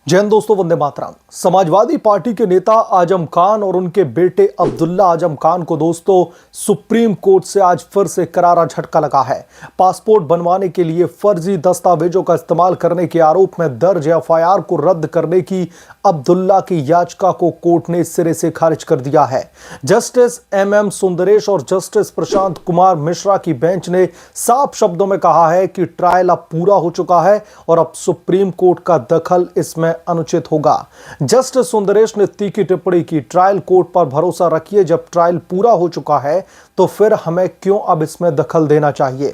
जय हिंद दोस्तों, वंदे मातरम। समाजवादी पार्टी के नेता आजम खान और उनके बेटे अब्दुल्ला आजम खान को दोस्तों सुप्रीम कोर्ट से आज फिर से करारा झटका लगा है। पासपोर्ट बनवाने के लिए फर्जी दस्तावेजों का इस्तेमाल करने के आरोप में दर्ज एफआईआर को रद्द करने की अब्दुल्ला की याचिका को कोर्ट ने सिरे से खारिज कर दिया है। जस्टिस एम सुंदरेश और जस्टिस प्रशांत कुमार मिश्रा की बेंच ने साफ शब्दों में कहा है कि ट्रायल अब पूरा हो चुका है और अब सुप्रीम कोर्ट का दखल इसमें अनुचित होगा। जस्टिस सुंदरेश ने तीखी टिप्पणी की, ट्रायल कोर्ट पर भरोसा रखिए, जब ट्रायल पूरा हो चुका है तो फिर हमें क्यों अब इसमें दखल देना चाहिए।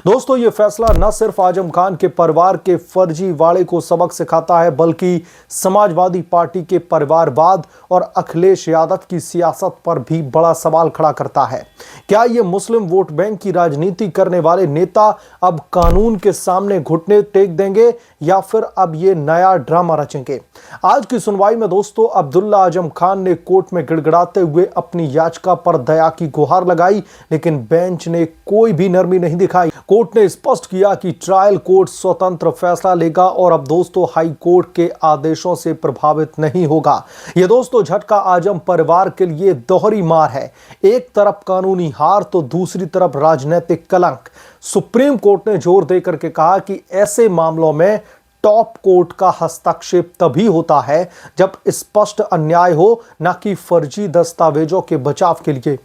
दोस्तों, यह फैसला न सिर्फ आजम खान के परिवार के फर्जीवाड़े को सबक सिखाता है, बल्कि समाजवादी पार्टी के परिवारवाद और अखिलेश यादव की सियासत पर भी बड़ा सवाल खड़ा करता है। क्या यह मुस्लिम वोट बैंक की राजनीति करने वाले नेता अब कानून के सामने घुटने टेक देंगे या फिर अब यह नया ड्रामा रचेंगे? आज की सुनवाई में दोस्तों अब्दुल्ला आजम खान ने कोर्ट में गिड़गिड़ाते हुए अपनी याचिका पर दया की गुहार लगाई, लेकिन बेंच ने कोई भी नरमी नहीं दिखाई। कोर्ट ने स्पष्ट किया कि ट्रायल कोर्ट स्वतंत्र फैसला लेगा और अब दोस्तों हाई कोर्ट के आदेशों से प्रभावित नहीं होगा। यह दोस्तों झटका आजम परिवार के लिए दोहरी मार है। एक तरफ कानूनी हार तो दूसरी तरफ राजनीतिक कलंक। सुप्रीम कोर्ट ने जोर देकर के कहा कि ऐसे मामलों में टॉप कोर्ट का हस्तक्षेप तभी होता है जब स्पष्ट अन्याय हो, न कि फर्जी दस्तावेजों के बचाव के लिए।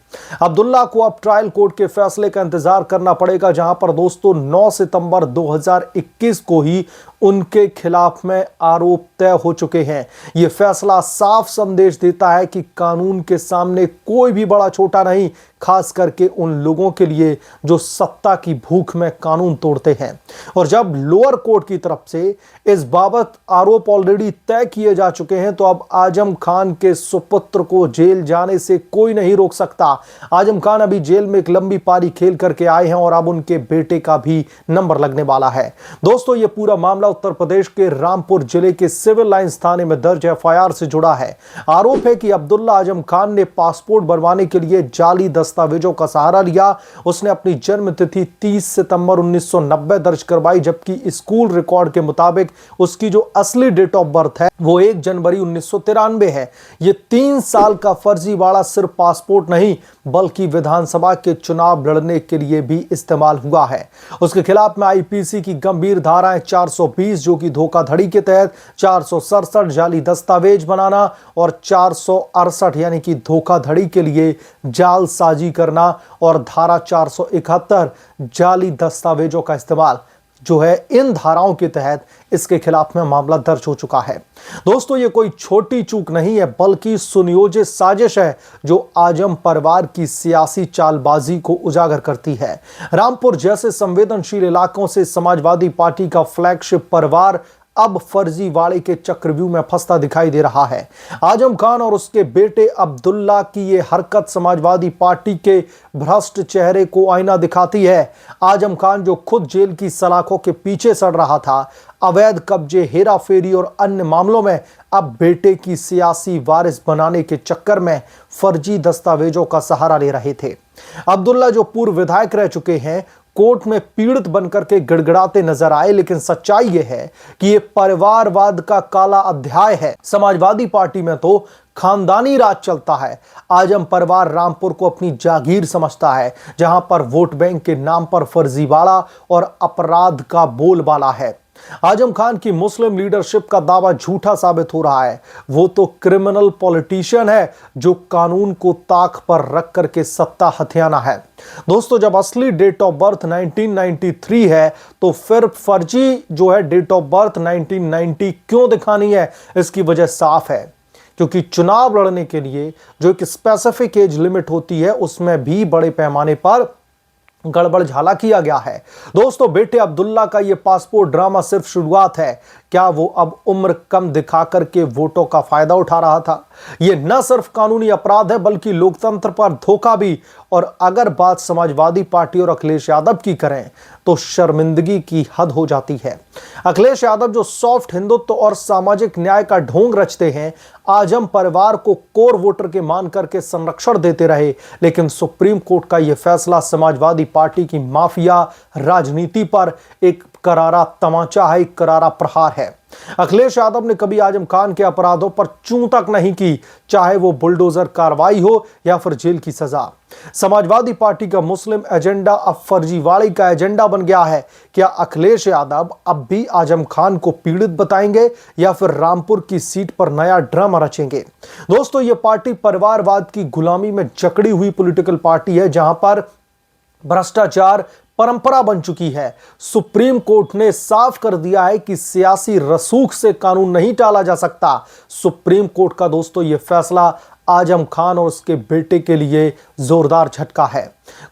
अब्दुल्ला को अब ट्रायल कोर्ट के फैसले का इंतजार करना पड़ेगा, जहां पर दोस्तों 9 सितंबर 2021 को ही उनके खिलाफ में आरोप तय हो चुके हैं। यह फैसला साफ संदेश देता है कि कानून के सामने कोई भी बड़ा छोटा नहीं, खास करके उन लोगों के लिए जो सत्ता की भूख में कानून तोड़ते हैं। और जब लोअर कोर्ट की तरफ से इस बाबत आरोप ऑलरेडी तय किए जा चुके हैं, तो अब आजम खान के सुपुत्र को जेल जाने से कोई नहीं रोक सकता। आजम खान अभी जेल में एक लंबी पारी खेल करके आए हैं और अब उनके बेटे का भी नंबर लगने वाला है। दोस्तों, यह पूरा मामला उत्तर प्रदेश के रामपुर जिले के सिविल लाइंस थाने में दर्ज एफआईआर से जुड़ा है। आरोप है कि अब्दुल्ला आजम खान ने पासपोर्ट बनवाने के लिए जाली दस्तावेजों का सहारा लिया। उसने अपनी जन्म तिथि 30 सितंबर 1990 दर्ज करवाई, जबकि स्कूल रिकॉर्ड के मुताबिक उसकी जो असली डेट ऑफ बर्थ है वो 1 जनवरी 1993 है। यह 3 साल का फर्जीवाड़ा सिर्फ पासपोर्ट नहीं बल्कि विधानसभा के चुनाव लड़ने के लिए भी इस्तेमाल हुआ है। उसके खिलाफ में आईपीसी की गंभीर धाराएं 420 जो कि धोखाधड़ी के तहत, 467 जाली दस्तावेज बनाना और 468 यानी कि धोखाधड़ी के लिए जालसाजी करना और धारा 471 जाली दस्तावेजों का इस्तेमाल जो है, इन धाराओं के तहत इसके खिलाफ में मामला दर्ज हो चुका है। दोस्तों, ये कोई छोटी चूक नहीं है बल्कि सुनियोजित साजिश है जो आजम परिवार की सियासी चालबाजी को उजागर करती है। रामपुर जैसे संवेदनशील इलाकों से समाजवादी पार्टी का फ्लैगशिप परिवार अब फर्जीवाड़े के चक्रव्यूह में फंसता दिखाई दे रहा है। आजम खान और उसके बेटे अब्दुल्ला की यह हरकत समाजवादी पार्टी के भ्रष्ट चेहरे को आईना दिखाती है। आजम खान जो खुद जेल की सलाखों के पीछे सड़ रहा था, अवैध कब्जे, हेराफेरी और अन्य मामलों में, अब बेटे की सियासी वारिस बनाने के चक्कर में फर्जी दस्तावेजों का सहारा ले रहे थे। अब्दुल्ला जो पूर्व विधायक रह चुके हैं, कोर्ट में पीड़ित बनकर के गिड़गिड़ाते नजर आए, लेकिन सच्चाई यह है कि यह परिवारवाद का काला अध्याय है। समाजवादी पार्टी में तो खानदानी राज चलता है। आजम परिवार रामपुर को अपनी जागीर समझता है, जहां पर वोट बैंक के नाम पर फर्जीवाड़ा और अपराध का बोलबाला है। आजम खान की मुस्लिम लीडरशिप का दावा झूठा साबित हो रहा है। वो तो क्रिमिनल पॉलिटिशियन है जो कानून को ताक पर रख करके सत्ता हथियाना है। दोस्तों, जब असली डेट ऑफ बर्थ 1993 है तो फिर फर्जी जो है डेट ऑफ बर्थ 1990 क्यों दिखानी है? इसकी वजह साफ है, क्योंकि चुनाव लड़ने के लिए जो एक स्पेसिफिक एज लिमिट होती है उसमें भी बड़े पैमाने पर गड़बड़ झाला किया गया है। दोस्तों, बेटे अब्दुल्ला का यह पासपोर्ट ड्रामा सिर्फ शुरुआत है। क्या वो अब उम्र कम दिखा करके वोटों का फायदा उठा रहा था? यह न सिर्फ कानूनी अपराध है बल्कि लोकतंत्र पर धोखा भी। और अगर बात समाजवादी पार्टी और अखिलेश यादव की करें तो शर्मिंदगी की हद हो जाती है। अखिलेश यादव जो सॉफ्ट हिंदुत्व और सामाजिक न्याय का ढोंग रचते हैं, आजम परिवार को कोर वोटर के मान करके संरक्षण देते रहे, लेकिन सुप्रीम कोर्ट का यह फैसला समाजवादी पार्टी की माफिया राजनीति पर एक करारा तमाचा है, एक करारा प्रहार है। अखिलेश यादव ने कभी आजम खान के अपराधों पर चूं तक नहीं की, चाहे वो बुलडोजर कार्रवाई हो या फिर जेल की सजा। समाजवादी पार्टी का मुस्लिम एजेंडा अब फर्जीवाड़े का एजेंडा बन गया है। क्या अखिलेश यादव अब भी आजम खान को पीड़ित बताएंगे या फिर रामपुर की सीट पर नया ड्रामा रचेंगे? दोस्तों, यह पार्टी परिवारवाद की गुलामी में जकड़ी हुई पॉलिटिकल पार्टी है, जहां पर भ्रष्टाचार परंपरा बन चुकी है। सुप्रीम कोर्ट ने साफ कर दिया है कि सियासी रसूख से कानून नहीं टाला जा सकता। सुप्रीम कोर्ट का दोस्तों यह फैसला आजम खान और उसके बेटे के लिए जोरदार झटका है।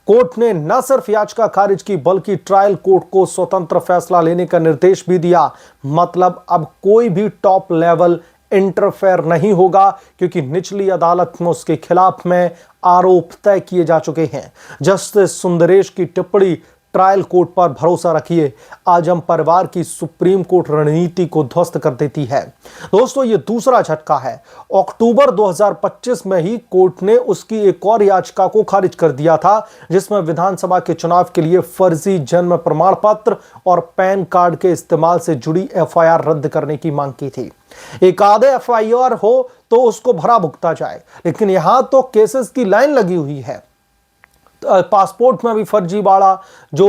कोर्ट ने न सिर्फ याचिका खारिज की, बल्कि ट्रायल कोर्ट को स्वतंत्र फैसला लेने का निर्देश भी दिया। मतलब अब कोई भी टॉप लेवल इंटरफेयर नहीं होगा, क्योंकि निचली अदालत में उसके खिलाफ में आरोप तय किए जा चुके हैं। जस्टिस सुंदरेश की टिप्पणी, ट्रायल कोर्ट पर भरोसा रखिए, आजम परिवार की सुप्रीम कोर्ट रणनीति को ध्वस्त कर देती है। दोस्तों, यह दूसरा झटका है। अक्टूबर 2025 में ही कोर्ट ने उसकी एक और याचिका को खारिज कर दिया था, जिसमें विधानसभा के चुनाव के लिए फर्जी जन्म प्रमाण पत्र और पैन कार्ड के इस्तेमाल से जुड़ी एफआईआर रद्द करने की मांग की थी। एक आधे एफआईआर हो तो उसको भरा भुगता जाए, लेकिन यहां तो केसेस की लाइन लगी हुई है। पासपोर्ट में भी फर्जीवाड़ा, जो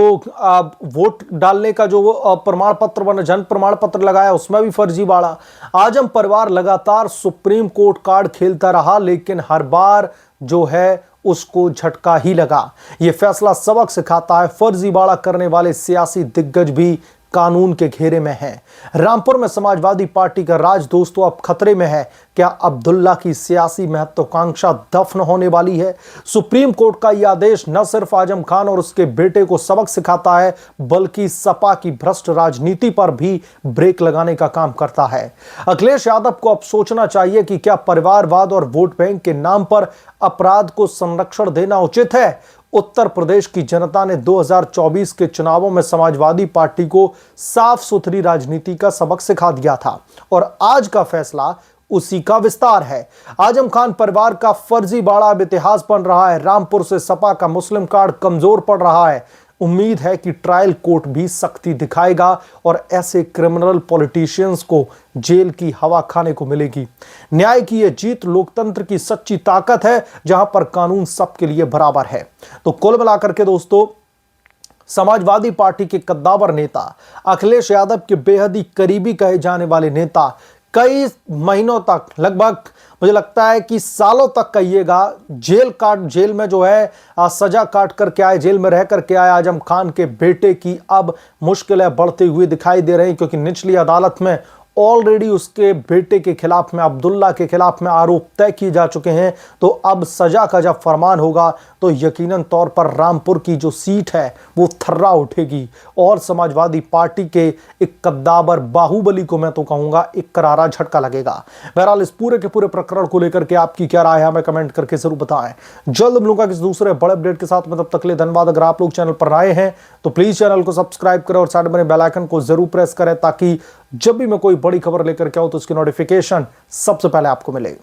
वोट डालने का जो प्रमाण पत्र बना, जन्म प्रमाण पत्र लगाया, उसमें भी फर्जीवाड़ा। आजम परिवार लगातार सुप्रीम कोर्ट कार्ड खेलता रहा, लेकिन हर बार जो है उसको झटका ही लगा। यह फैसला सबक सिखाता है, फर्जीवाड़ा करने वाले सियासी दिग्गज भी कानून के घेरे में हैं। रामपुर में समाजवादी पार्टी का राज दोस्तों अब खतरे में है। क्या अब्दुल्ला की सियासी महत्वाकांक्षा दफन होने वाली है? सुप्रीम कोर्ट का यह आदेश न सिर्फ आजम खान और उसके बेटे को सबक सिखाता है, बल्कि सपा की भ्रष्ट राजनीति पर भी ब्रेक लगाने का काम करता है। अखिलेश यादव को अब सोचना चाहिए कि क्या परिवारवाद और वोट बैंक के नाम पर अपराध को संरक्षण देना उचित है? उत्तर प्रदेश की जनता ने 2024 के चुनावों में समाजवादी पार्टी को साफ सुथरी राजनीति का सबक सिखा दिया था, और आज का फैसला उसी का विस्तार है। आजम खान परिवार का फर्जीवाड़ा अब इतिहास बन रहा है। रामपुर से सपा का मुस्लिम कार्ड कमजोर पड़ रहा है। उम्मीद है कि ट्रायल कोर्ट भी सख्ती दिखाएगा और ऐसे क्रिमिनल पॉलिटिशियंस को जेल की हवा खाने को मिलेगी। न्याय की यह जीत लोकतंत्र की सच्ची ताकत है, जहां पर कानून सबके लिए बराबर है। तो कुल मिलाकर के दोस्तों, समाजवादी पार्टी के कद्दावर नेता अखिलेश यादव के बेहद ही करीबी कहे जाने वाले नेता कई महीनों तक, लगभग मुझे लगता है कि सालों तक कहिएगा, जेल में जो है सजा काट करके आए, जेल में रह करके आए आजम खान के बेटे की अब मुश्किलें बढ़ती हुई दिखाई दे रही, क्योंकि निचली अदालत में ऑलरेडी उसके बेटे के खिलाफ में, अब्दुल्ला के खिलाफ में आरोप तय किए जा चुके हैं। तो अब सजा का जब फरमान होगा तो यकीनन तौर पर रामपुर की जो सीट है वो थर्रा उठेगी और समाजवादी पार्टी के एक कद्दावर बाहुबली को मैं तो कहूंगा एक करारा झटका लगेगा। बहरहाल इस पूरे के पूरे प्रकरण को लेकर के आपकी क्या राय है, हमें कमेंट करके जरूर बताएं। जल्द मिलूंगा किसी दूसरे बड़े अपडेट के साथ में, तब तक के लिए धन्यवाद। अगर आप लोग चैनल पर आए हैं तो प्लीज चैनल को सब्सक्राइब करें और साइड में बेल आइकन को जरूर प्रेस करें, ताकि जब भी मैं कोई बड़ी खबर लेकर के आऊं तो उसकी नोटिफिकेशन सबसे पहले आपको मिले।